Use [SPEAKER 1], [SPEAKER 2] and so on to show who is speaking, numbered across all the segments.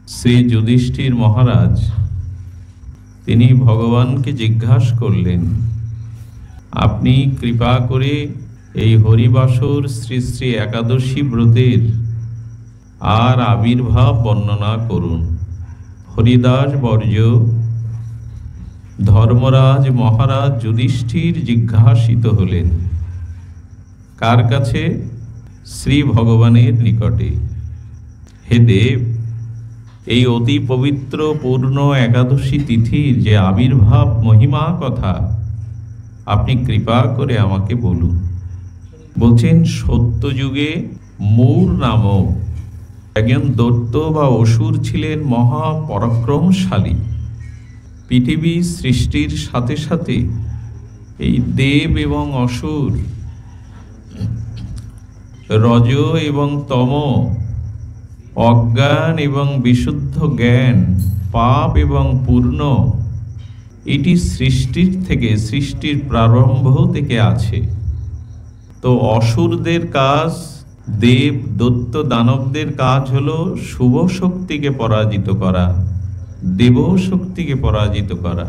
[SPEAKER 1] শ্রী যুধিষ্ঠির মহারাজ তিনি ভগবানকে জিজ্ঞাসা করলেন, আপনি কৃপা করে এই হরিবাসর শ্রী শ্রী একাদশী ব্রতের আর আবির্ভাব বর্ণনা করুন। হরিদাস বর্য ধর্মরাজ মহারাজ যুধিষ্ঠির জিজ্ঞাসিত হলেন, কার কাছে? শ্রী ভগবানের নিকটে। হে দেব, এই অতি পবিত্র পূর্ণ একাদশী তিথির যে আবির্ভাব মহিমা কথা আপনি কৃপা করে আমাকে বলুন। বলছেন, সত্যযুগে মূর নামক একজন দৈত্য বা অসুর ছিলেন, মহা পরাক্রমশালী। পৃথিবী সৃষ্টির সাথে সাথে এই দেব এবং অসুর, রজ এবং তম, অজ্ঞান এবং বিশুদ্ধ জ্ঞান, পাপ এবং পূর্ণ, এটি সৃষ্টির প্রারম্ভ থেকে আছে। তো অসুরদের কাজ, দেব দৈত্য দানবদের কাজ হলো শুভ শক্তিকে পরাজিত করা, দেব শক্তিকে পরাজিত করা।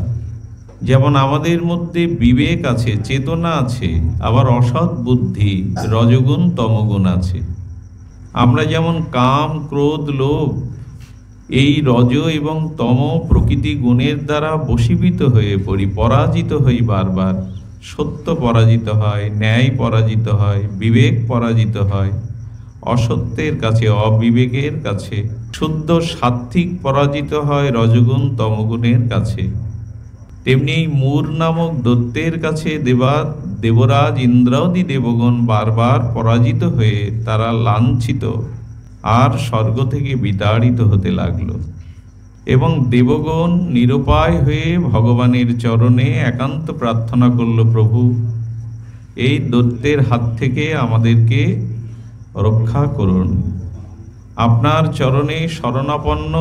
[SPEAKER 1] যেমন আমাদের মধ্যে বিবেক আছে, চেতনা আছে, আবার অসৎ বুদ্ধি, রজগুণ তমগুণ আছে। আমরা যেমন কাম, ক্রোধ, লোভ, এই রজ এবং তম প্রকৃতি গুণের দ্বারা বশীভূত হয়ে পড়ি, পরাজিত হই বারবার। সত্য পরাজিত হয়, ন্যায় পরাজিত হয়, বিবেক পরাজিত হয় অসত্যের কাছে, অবিবেকের কাছে। শুদ্ধ সাত্ত্বিক পরাজিত হয় রজগুণ তমগুণের কাছে। তেমনি এই মূর নামক দৈত্যের কাছে দেবরাজ ইন্দ্রাদি দেবগণ বারবার পরাজিত হয়ে তারা লাঞ্ছিত আর স্বর্গ থেকে বিতাড়িত হতে লাগলো। এবং দেবগণ নিরুপায় হয়ে ভগবানের চরণে একান্ত প্রার্থনা করল, প্রভু এই দৈত্যের হাত থেকে আমাদেরকে রক্ষা করুন। আপনার চরণে শরণাপন্ন,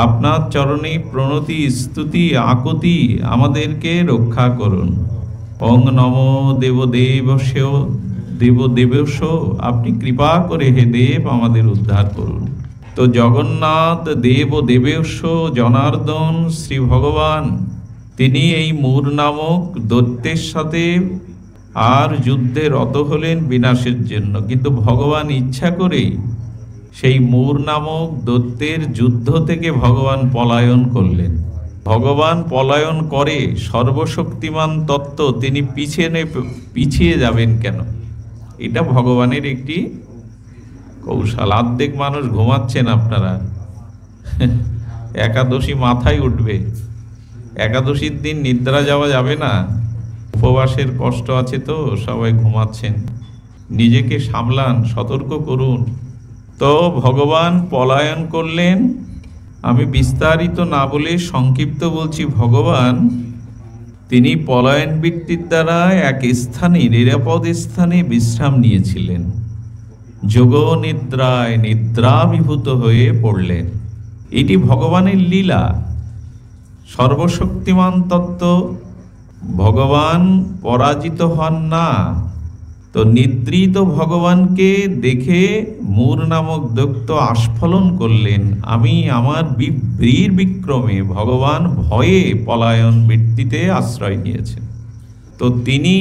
[SPEAKER 1] আপনার চরণে প্রণতি, স্তুতি, আকুতি, আমাদেরকে রক্ষা করুন। ওং নমো দেবদেবশ, আপনি কৃপা করে হে দেব আমাদের উদ্ধার করুন। তো জগন্নাথ দেবদেবশ জনার্দন শ্রী ভগবান তিনি এই মূর নামক দৈত্যের সাথে আর যুদ্ধে রত হলেন বিনাশের জন্য। কিন্তু ভগবান ইচ্ছা করেই সেই মূর নামক দৈত্যের যুদ্ধ থেকে ভগবান পলায়ন করলেন। ভগবান পলায়ন করে, সর্বশক্তিমান তত্ত্ব, তিনি পিছিয়ে যাবেন কেন? এটা ভগবানের একটি কৌশল। অর্ধেক মানুষ ঘুমাচ্ছেন আপনারা, একাদশী মাথায় উঠবে, একাদশীর দিন নিদ্রা যাওয়া যাবে না, উপবাসের কষ্ট আছে, তো সবাই ঘুমাচ্ছেন। নিজেকে সামলান, সতর্ক করুন। তো ভগবান পলায়ন করলেন। আমি বিস্তারিত না বলে সংক্ষিপ্ত বলছি। ভগবান তিনি পলায়ন বৃত্তির দ্বারা এক স্থানে, নিরাপদ স্থানে বিশ্রাম নিয়েছিলেন। যোগ নিদ্রায় নিদ্রাভিভূত হয়ে পড়লেন। এটি ভগবানের লীলা, সর্বশক্তিমান তত্ত্ব। ভগবান পরাজিত হন না। তো নিদ্রিত ভগবানকে দেখে মূর নামক দৈত্য আস্ফলন করলেন। আমি আমার বীর বিক্রমে, ভগবান ভয়ে পলায়ন বৃত্তিতে আশ্রয় নিয়েছেন। তো তিনি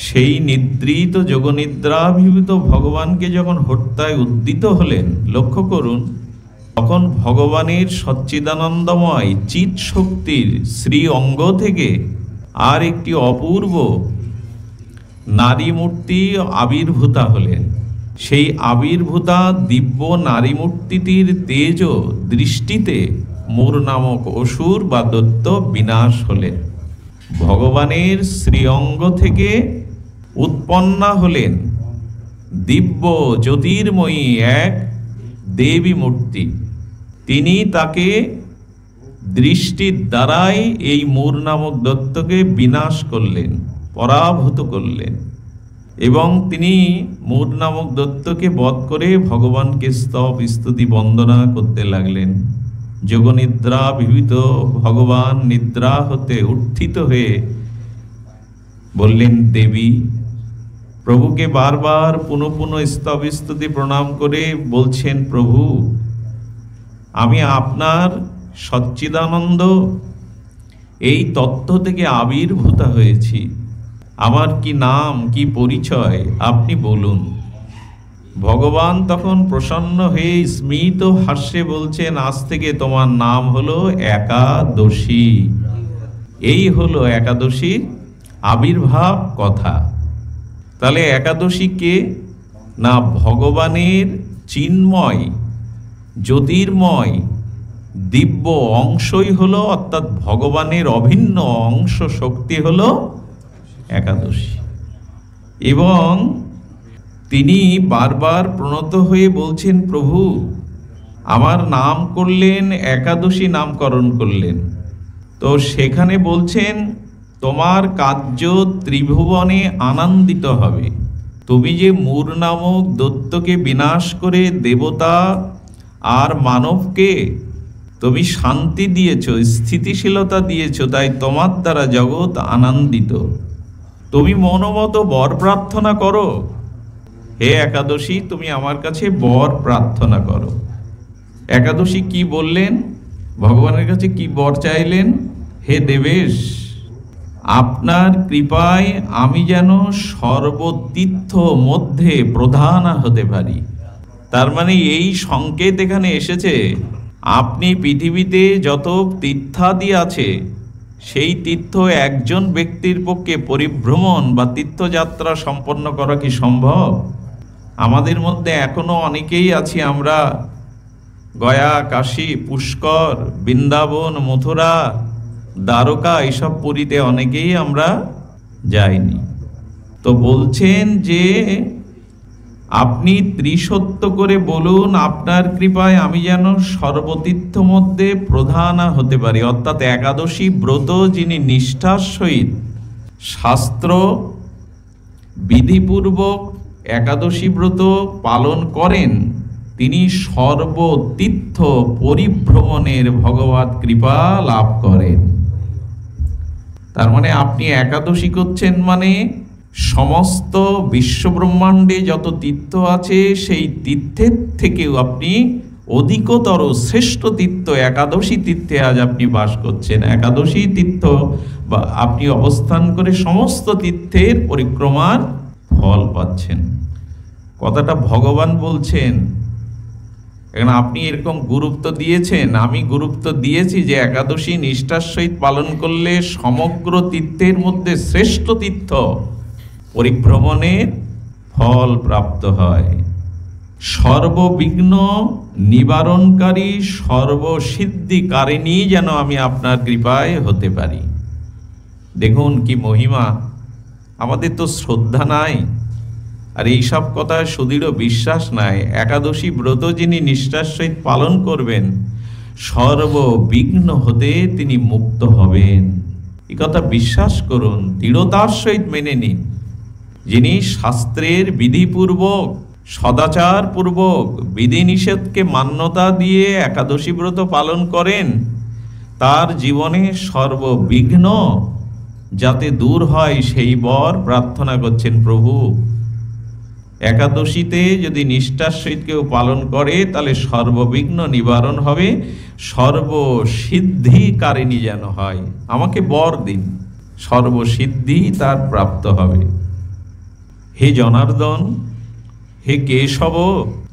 [SPEAKER 1] সেই নিদ্রিত যোগনিদ্রাভিভূত ভগবানকে যখন হত্যায় উদ্যত হলেন, লক্ষ্য করুন, তখন ভগবানের সচ্চিদানন্দময় চিৎ শক্তির শ্রী অঙ্গ থেকে আর একটি অপূর্ব নারী মূর্তি আবির্ভূতা হলেন। সেই আবির্ভূতা দিব্য নারী মূর্তিটির তেজ দৃষ্টিতে মূর নামক অসুর বা দৈত্য বিনাশ হলেন। ভগবানের শ্রীঅঙ্গ থেকে উৎপন্না হলেন দিব্য জ্যোতির্ময়ী এক দেবী মূর্তি। তিনি তাকে দৃষ্টির দ্বারাই এই মূর নামক দৈত্যকে বিনাশ করলেন, পরাভূত করলেন। এবং তিনি মূর নামক দৈত্যকে বধ করে ভগবানকে স্তব স্তুতি বন্দনা করতে লাগলেন। যোগনিদ্রা বিহিত ভগবান নিদ্রা হতে উত্থিত হয়ে বললেন, দেবী, প্রভুকে বারবার পুনঃ পুনঃ স্তব স্তুতি প্রণাম করে বলছেন, প্রভু আমি আপনার সচ্চিদানন্দ এই তত্ত্ব থেকে আবির্ভূত হয়েছি। আমার কি নাম, কি পরিচয় আপনি বলুন। ভগবান তখন প্রসন্ন হয়ে স্মিত হাস্যে বলছেন, আজ থেকে তোমার নাম হলো একাদশী। এই হলো একাদশীর আবির্ভাব কথা। তাহলে একাদশী কে? না, ভগবানের চিন্ময় জ্যোতির্ময় দিব্য অংশই হলো, অর্থাৎ ভগবানের অভিন্ন অংশ শক্তি হলো একাদশী। এবং তিনি বারবার প্রণত হয়ে বলছেন, প্রভু আমার নাম করলেন, একাদশী নামকরণ করলেন। তো সেখানে বলছেন, তোমার কার্য ত্রিভুবনে আনন্দিত হবে। তুমি যে মূর নামক দৈত্যকে বিনাশ করে দেবতা আর মানবকে তুমি শান্তি দিয়েছ, স্থিতিশীলতা দিয়েছ, তাই তোমার দ্বারা জগৎ আনন্দিত। তুমি মনোমত বর প্রার্থনা করো। হে একাদশী, তুমি আমার কাছে বর প্রার্থনা করো। একাদশী কি বললেন? ভগবানের কাছে কি বর চাইলেন? হে দেবেশ, আপনার কৃপায় আমি যেন সর্বতীর্থ মধ্যে প্রধান হতে পারি। তার মানে এই সংকেত এখানে এসেছে, আপনি পৃথিবীতে যত তীর্থাদি আছে সেই তীর্থ একজন ব্যক্তির পক্ষে পরিভ্রমণ বা তীর্থযাত্রা সম্পন্ন করা কি সম্ভব? আমাদের মধ্যে এখনো অনেকেই আছি, আমরা গয়া, কাশী, পুষ্কর, বৃন্দাবন, মথুরা, দ্বারকা এইসব পুরীতে অনেকেই আমরা যাইনি। তো বলছেন যে আপনি ত্রিসত্য করে বলুন, আপনার কৃপায় আমি যেন সর্বতীর্থ মধ্যে প্রধান হতে পারি। অর্থাৎ একাদশী ব্রত যিনি নিষ্ঠার সহিত শাস্ত্র বিধিপূর্বক একাদশী ব্রত পালন করেন, তিনি সর্বতীর্থ পরিভ্রমণের ভগবৎ কৃপা লাভ করেন। তার মানে আপনি একাদশী করছেন মানে সমস্ত বিশ্বব্রহ্মাণ্ডে যত তীর্থ আছে সেই তীর্থের থেকেও আপনি অধিকতর শ্রেষ্ঠ তীর্থ একাদশী তীর্থে আজ আপনি বাস করছেন। একাদশী তীর্থ বা আপনি অবস্থান করে সমস্ত তীর্থের পরিক্রমার ফল পাচ্ছেন। কথাটা ভগবান বলছেন। এখন আপনি এরকম গুরুত্ব দিয়েছেন, আমি গুরুত্ব দিয়েছি যে একাদশী নিষ্ঠার সহিত পালন করলে সমগ্র তীর্থের মধ্যে শ্রেষ্ঠ তীর্থ পরিভ্রমণের ফল প্রাপ্ত হয়। সর্ববিঘ্ন নিবারণকারী সর্বসিদ্ধিকারিণী যেন আমি আপনার কৃপায় হতে পারি। দেখুন কি মহিমা! আমাদের তো শ্রদ্ধা নাই, আর এইসব কথায় সুদৃঢ় বিশ্বাস নাই। একাদশী ব্রত যিনি নিষ্ঠার সহিত পালন করবেন, সর্ববিঘ্ন হতে তিনি মুক্ত হবেন। এই কথা বিশ্বাস করুন, দৃঢ়তার সহিত মেনে নিন। যিনি শাস্ত্রের বিধিপূর্বক সদাচার পূর্বক বিধিনিষেধকে মান্যতা দিয়ে একাদশী ব্রত পালন করেন, তার জীবনে সর্ববিঘ্ন যাতে দূর হয় সেই বর প্রার্থনা করছেন। প্রভু, একাদশীতে যদি নিষ্ঠার সহিত কেউ পালন করে তাহলে সর্ববিঘ্ন নিবারণ হবে, সর্বসিদ্ধিকারিণী যেন হয়। আমাকে বর দিন, সর্বসিদ্ধি তার প্রাপ্ত হবে। হে জনার্দন, হে কেশব,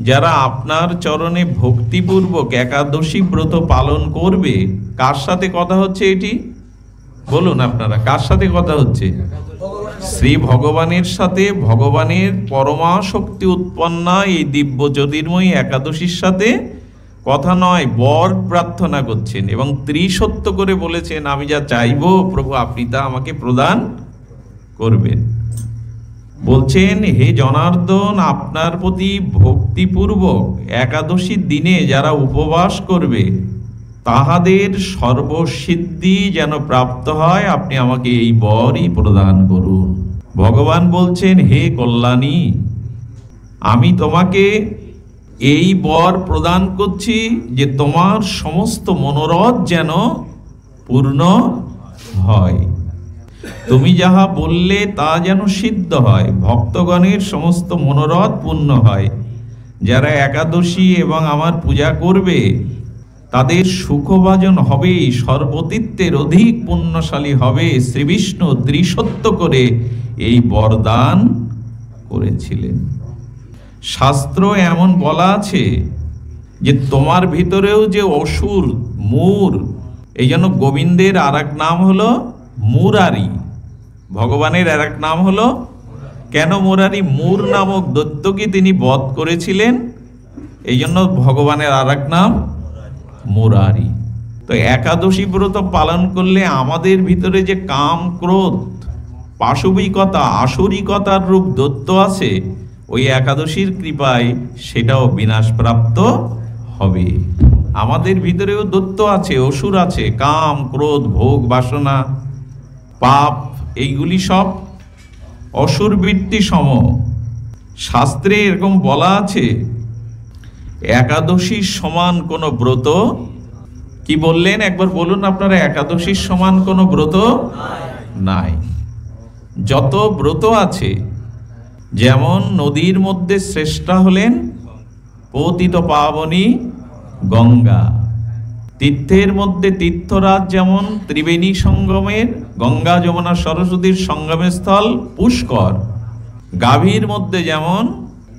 [SPEAKER 1] যারা আপনার চরণে ভক্তিপূর্বক একাদশী ব্রত পালন করবে, কার সাথে কথা হচ্ছে এটি বলুন আপনারা? কার সাথে কথা হচ্ছে? শ্রী ভগবানের সাথে। ভগবানের পরমা শক্তি উৎপন্না এই দিব্য জ্যোতির্ময়ী একাদশীর সাথে কথা নয়, বর প্রার্থনা করছেন এবং ত্রিসত্য করে বলেছেন, আমি যা চাইবো প্রভু আপনি তা আমাকে প্রদান করবেন। বলছেন, হে জনার্দন, আপনার প্রতি ভক্তিপূর্বক একাদশীর দিনে যারা উপবাস করবে তাহাদের সর্বসিদ্ধি যেন প্রাপ্ত হয়, আপনি আমাকে এই বরই প্রদান করুন। ভগবান বলছেন, হে কল্যাণী, আমি তোমাকে এই বর প্রদান করছি যে তোমার সমস্ত মনোরথ যেন পূর্ণ হয়। তুমি যাহা বললে তা যেন সিদ্ধ হয়, ভক্তগণের সমস্ত মনোরথ পূর্ণ হয়। যারা একাদশী এবং আমার পূজা করবে তাদের সুখভাজন হবে, সর্বতীর্থের অধিক পুণ্যশালী হবে, শ্রীবিষ্ণু দৃঢ়সত্য করে এই বরদান করেছিলেন। শাস্ত্র এমন বলা আছে যে তোমার ভিতরেও যে অসুর, মূর, এই জন্য গোবিন্দের আর এক নাম হলো মুরারি, ভগবানের আর এক নাম হলো কেন মুরারি? মূর নামক দৈত্যকে তিনি বধ করেছিলেন, এই জন্য ভগবানের আর এক নাম মুরারি। তো একাদশী ব্রত পালন করলে আমাদের ভিতরে যে কাম, ক্রোধ, পাশবিকতা, আসরিকতার রূপ দৈত্য আছে, ওই একাদশীর কৃপায় সেটাও বিনাশপ্রাপ্ত হবে। আমাদের ভিতরেও দৈত্য আছে, অসুর আছে, কাম, ক্রোধ, ভোগ, বাসনা, পাপ, এইগুলি সব অসুর বৃত্তি সম। শাস্ত্রে এরকম বলা আছে, একাদশীর সমান কোনো ব্রত, কি বললেন একবার বলুন আপনারা, একাদশীর সমান কোনো ব্রত নাই। যত ব্রত আছে, যেমন নদীর মধ্যে শ্রেষ্ঠা হলেন পতিত পাবনী গঙ্গা, তীর্থের মধ্যে তীর্থরাজ যেমন ত্রিবেণী সঙ্গমের, গঙ্গা যমুনা সরস্বতীর সঙ্গমের স্থল পুষ্কর, গাভীর মধ্যে যেমন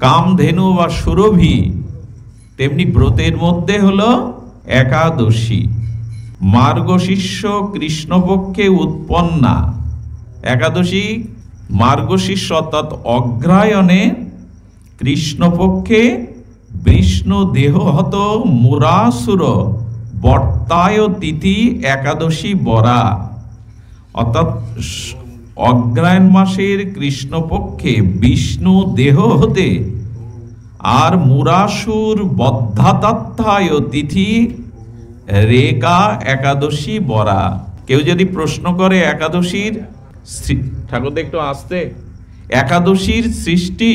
[SPEAKER 1] কামধেনু বা সুরভি, তেমনি ব্রতের মধ্যে হলো একাদশী। মার্গশীর্ষ কৃষ্ণপক্ষে উৎপন্না একাদশী, মার্গশীর্ষ অর্থাৎ অগ্রায়ণে কৃষ্ণপক্ষে বিষ্ণু দেহহত মুরাসুর বর্তায় তিথি একাদশী বরা, অর্থাৎ অগ্রায়ণ মাসের কৃষ্ণপক্ষে বিষ্ণু দেহ হতে আর মুরাসুর বদ্ধাতাত্থায় তিথি রেকা একাদশী বরা। কেউ যদি প্রশ্ন করে একাদশীর, ঠাকুর একটু আসতে, একাদশীর সৃষ্টি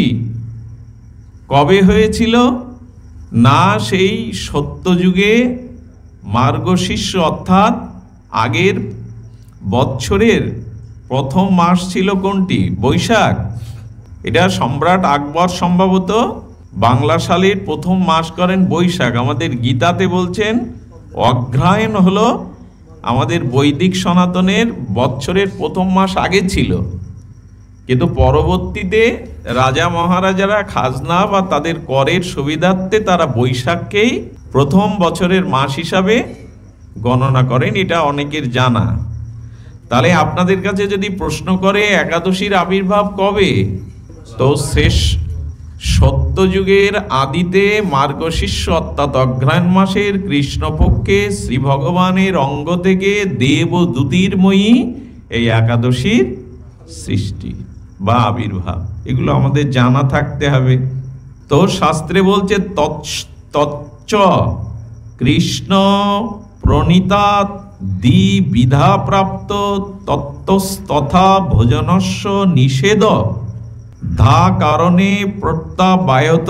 [SPEAKER 1] কবে হয়েছিল? না, সেই সত্যযুগে মার্গশীর্ষ অর্থাৎ আগের বৎসরের প্রথম মাস ছিল কোনটি? বৈশাখ। এটা সম্রাট আকবর সম্ভবত বাংলা সালের প্রথম মাস করেন বৈশাখ। আমাদের গীতাতে বলছেন অগ্রহায়ণ হলো আমাদের বৈদিক সনাতনের বৎসরের প্রথম মাস আগে ছিল, কিন্তু পরবর্তীতে রাজা মহারাজারা খাজনা বা তাদের করের সুবিধার্থে তারা বৈশাখকেই প্রথম বছরের মাস হিসাবে গণনা করেন, এটা অনেকের জানা। তাহলে আপনাদের কাছে যদি প্রশ্ন করে একাদশীর আবির্ভাব কবে, তো শেষ সত্যযুগের আদিতে মার্গশীর্ষ অর্থাৎ অগ্রহায়ণ মাসের কৃষ্ণপক্ষে শ্রী ভগবানের অঙ্গ থেকে দেবদূতির্ময়ী এই একাদশীর সৃষ্টি বা আবির্ভাব, এগুলো আমাদের জানা থাকতে হবে। তো শাস্ত্রে বলছে তচ্চ কৃষ্ণ প্রণীতা দ্বিবিধা প্রাপ্ত তত্ত্বস্তথা ভোজনস্য নিষেধ ধা কারণে প্রত্যাবায়ত।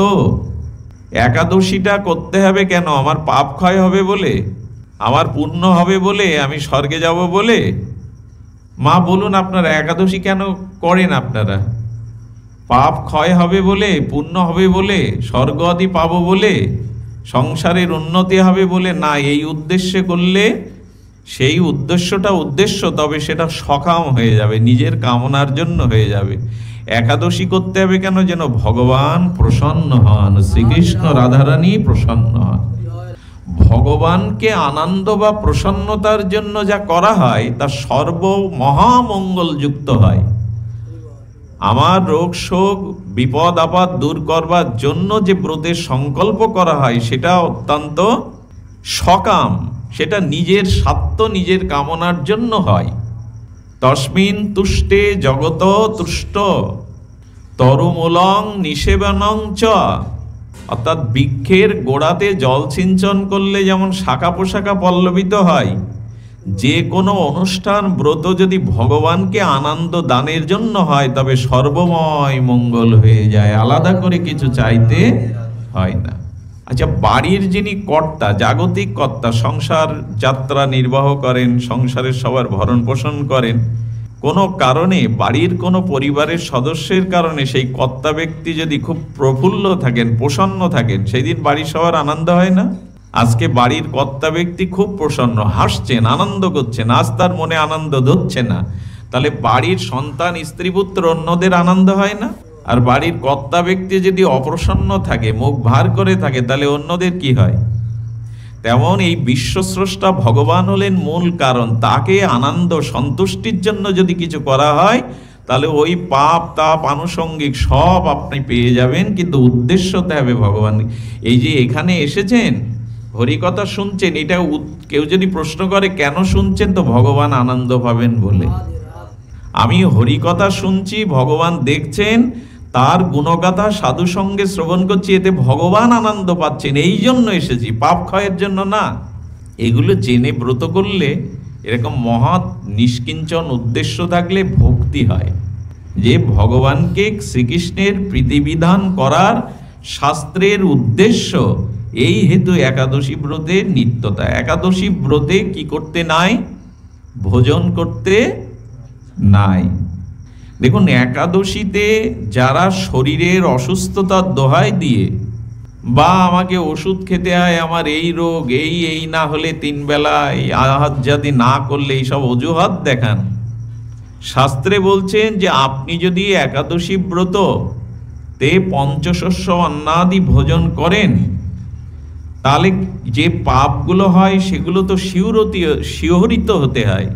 [SPEAKER 1] একাদশীটা করতে হবে কেন? আমার পাপ ক্ষয় হবে বলে, আমার পুণ্য হবে বলে, আমি স্বর্গে যাব বলে? মা বলুন আপনারা একাদশী কেন করেন? আপনারা পাপ ক্ষয় হবে বলে, পুণ্য হবে বলে, স্বর্গ আদি পাবো বলে, সংসারের উন্নতি হবে বলে? না, এই উদ্দেশ্যে করলে সেই উদ্দেশ্যটা উদ্দেশ্য, তবে সেটা সকাম হয়ে যাবে, নিজের কামনার জন্য হয়ে যাবে। একাদশী করতে হবে কেন? যেন ভগবান প্রসন্ন হন, শ্রীকৃষ্ণ রাধারানী প্রসন্ন হন। ভগবানকে আনন্দ বা প্রসন্নতার জন্য যা করা হয় তা সর্বমহামঙ্গলযুক্ত হয়। আমার রোগ শোক বিপদ আপদ দূর করবার জন্য যে ব্রতের সংকল্প করা হয় সেটা অত্যন্ত সকাম, সেটা নিজের স্বার্থ, নিজের কামনার জন্য হয়। তস্মিন তুষ্টে জগত তুষ্ট তরুমূলং নিষেবনং চ, অর্থাৎ বৃক্ষের গোড়াতে জল সিঞ্চন করলে যেমন শাখা পোশাখা পল্লবিত হয়, যে কোনো অনুষ্ঠান ব্রত যদি ভগবানকে আনন্দ দানের জন্য হয় তবে সর্বময় মঙ্গল হয়ে যায়, আলাদা করে কিছু চাইতে হয় না। আচ্ছা, বাড়ির যিনি কর্তা, জাগতিক কর্তা, সংসার যাত্রা নির্বাহ করেন, সংসারের সবার ভরণ পোষণ করেন, কোনো কারণে বাড়ির কোনো পরিবারের সদস্যের কারণে সেই কর্তা ব্যক্তি যদি খুব প্রফুল্ল থাকেন, প্রসন্ন থাকেন, সেই দিন বাড়ির সবার আনন্দ হয় না? আজকে বাড়ির কর্তা ব্যক্তি খুব প্রসন্ন, হাসছেন, আনন্দ করছেন, আজ তার মনে আনন্দ ধরছে না, তাহলে বাড়ির সন্তান, স্ত্রী, পুত্র, অন্যদের আনন্দ হয় না? আর বাড়ির কর্তা ব্যক্তি যদি অপ্রসন্ন থাকে, মুখ ভার করে থাকে, তাহলে অন্যদের কি হয়? তেমন এই বিশ্বস্রষ্টা ভগবান হলেন মূল কারণ। তাকে আনন্দ সন্তুষ্টির জন্য যদি কিছু করা হয়, তাহলে ওই পাপ তাপ আনুষঙ্গিক সব আপনি পেয়ে যাবেন, কিন্তু উদ্দেশ্যতে হবে ভগবান। এই যে এখানে এসেছেন, হরিকথা শুনছেন, এটা কেউ যদি প্রশ্ন করে কেন শুনছেন, তো ভগবান আনন্দ পাবেন বলে। আমি হরিকথা শুনছি, ভগবান দেখছেন, তার গুণগাথা সাধু সঙ্গে শ্রবণ করছি, এতে ভগবান আনন্দ পাচ্ছেন, এই জন্য এসেছি, পাপ ক্ষয়ের জন্য না। এগুলো জেনে ব্রত করলে, এরকম মহৎ নিষ্কিঞ্চন উদ্দেশ্য থাকলে ভক্তি হয়, যে ভগবানকে শ্রীকৃষ্ণের প্রীতিবিধান করার শাস্ত্রের উদ্দেশ্য। এই হেতু একাদশী ব্রতের নিত্যতা। একাদশী ব্রতে কি করতে নাই? ভোজন করতে নাই। দেখুন, একাদশীতে যারা শরীরের অসুস্থতার দোহাই দিয়ে, বা আমাকে ওষুধ খেতে হয়, আমার এই রোগ, এই না হলে 3 বেলা এই আহার যদি না করলে, এইসব অজুহাত দেখান, শাস্ত্রে বলছেন যে আপনি যদি একাদশী ব্রত তে পঞ্চশস্য অন্নাদি ভোজন করেন, তাহলে যে পাপগুলো হয় সেগুলো তো শিহরিত হতে হয়।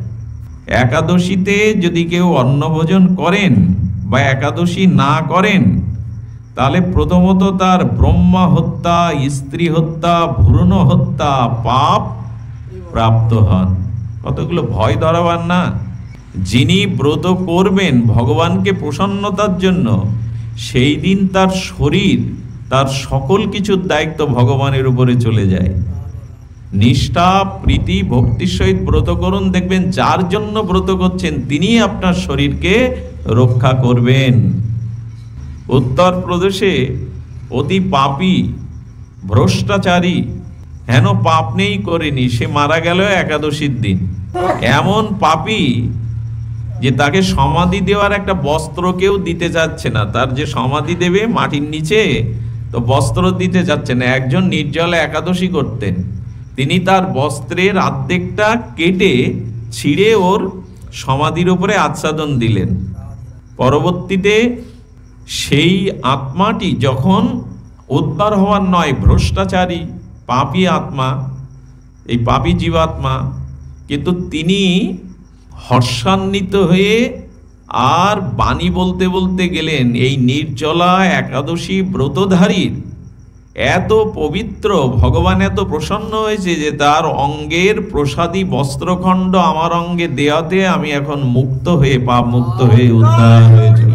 [SPEAKER 1] একাদশীতে যদি কেউ অন্ন ভোজন করেন বা একাদশী না করেন, তাহলে প্রথমত তার ব্রহ্মা হত্যা, স্ত্রী হত্যা, ভ্রূণ হত্যা পাপ প্রাপ্ত হন। কতগুলো ভয় ধরাবার না? যিনি ব্রত করবেন ভগবানকে প্রসন্নতার জন্য, সেই দিন তার শরীর, তার সকল কিছুর দায়িত্ব ভগবানের উপরে চলে যায়। নিষ্ঠা, প্রীতি, ভক্তির সহিত ব্রত করুন, দেখবেন যার জন্য ব্রত করছেন তিনি আপনার শরীরকে রক্ষা করবেন। উত্তরপ্রদেশে অতি পাপী, ভ্রষ্টাচারী, হেন পাপ নেই করেনি, সে মারা গেল একাদশীর দিন। এমন পাপী যে তাকে সমাধি দেওয়ার একটা বস্ত্র কেউ দিতে চাচ্ছে না। তার যে সমাধি দেবে মাটির নিচে, তো বস্ত্র দিতে চাচ্ছে না। একজন নির্জলা একাদশী করতেন, তিনি তার বস্ত্রের অর্ধেকটা কেটে ছিঁড়ে ওর সমাধির উপরে আচ্ছাদন দিলেন। পরবর্তীতে সেই আত্মাটি যখন উদ্ধার হওয়ার নয়, ভ্রষ্টাচারী পাপী আত্মা, এই পাপী জীবাত্মা, কিন্তু তিনি হর্ষান্বিত হয়ে আর বাণী বলতে বলতে গেলেন, এই নির্জলা একাদশী ব্রতধারীর এত পবিত্র, ভগবান এত প্রসন্ন হয়েছে যে তার অঙ্গের প্রসাদী বস্ত্রখণ্ড আমার অঙ্গে দেওয়াতে আমি এখন মুক্ত হয়ে, পাপ মুক্ত হয়ে উদ্ধার হয়েছে।